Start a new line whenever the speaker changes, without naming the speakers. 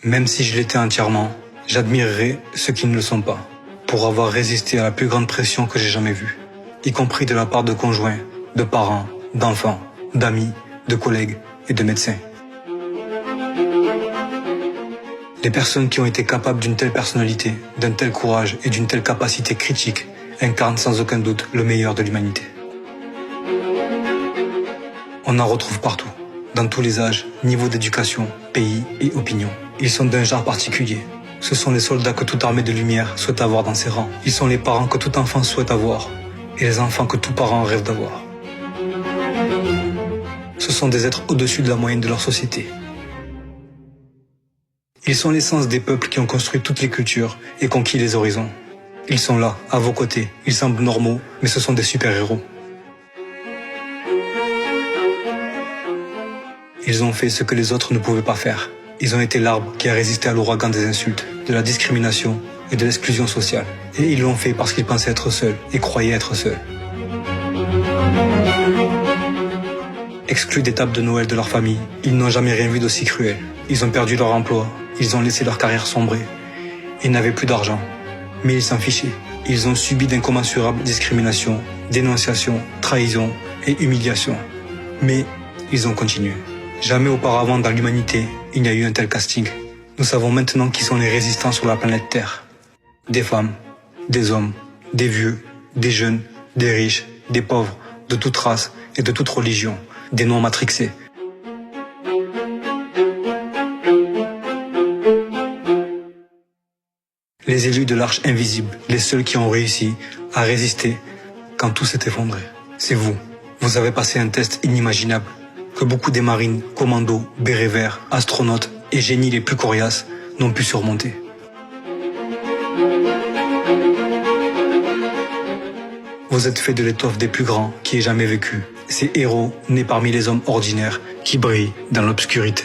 Même si je l'étais entièrement, j'admirerais ceux qui ne le sont pas, pour avoir résisté à la plus grande pression que j'ai jamais vue, y compris de la part de conjoints, de parents, d'enfants, d'amis, de collègues et de médecins. Les personnes qui ont été capables d'une telle personnalité, d'un tel courage et d'une telle capacité critique incarnent sans aucun doute le meilleur de l'humanité. On en retrouve partout, dans tous les âges, niveaux d'éducation, pays et opinions. Ils sont d'un genre particulier. Ce sont les soldats que toute armée de lumière souhaite avoir dans ses rangs. Ils sont les parents que tout enfant souhaite avoir et les enfants que tout parent rêve d'avoir. Ce sont des êtres au-dessus de la moyenne de leur société. Ils sont l'essence des peuples qui ont construit toutes les cultures et conquis les horizons. Ils sont là, à vos côtés. Ils semblent normaux, mais ce sont des super-héros. Ils ont fait ce que les autres ne pouvaient pas faire. Ils ont été l'arbre qui a résisté à l'ouragan des insultes, de la discrimination et de l'exclusion sociale. Et ils l'ont fait parce qu'ils pensaient être seuls et croyaient être seuls. Exclus des tables de Noël de leur famille, ils n'ont jamais rien vu d'aussi cruel. Ils ont perdu leur emploi, ils ont laissé leur carrière sombrer. Ils n'avaient plus d'argent, mais ils s'en fichaient. Ils ont subi d'incommensurables discriminations, dénonciations, trahisons et humiliations. Mais ils ont continué. Jamais auparavant dans l'humanité, il n'y a eu un tel casting. Nous savons maintenant qui sont les résistants sur la planète Terre. Des femmes, des hommes, des vieux, des jeunes, des riches, des pauvres, de toute race et de toute religion, des noms matrixés. Les élus de l'arche invisible, les seuls qui ont réussi à résister quand tout s'est effondré. C'est vous. Vous avez passé un test inimaginable que beaucoup des marines, commandos, bérets verts, astronautes et génies les plus coriaces n'ont pu surmonter. Vous êtes fait de l'étoffe des plus grands qui aient jamais vécu. Ces héros nés parmi les hommes ordinaires qui brillent dans l'obscurité.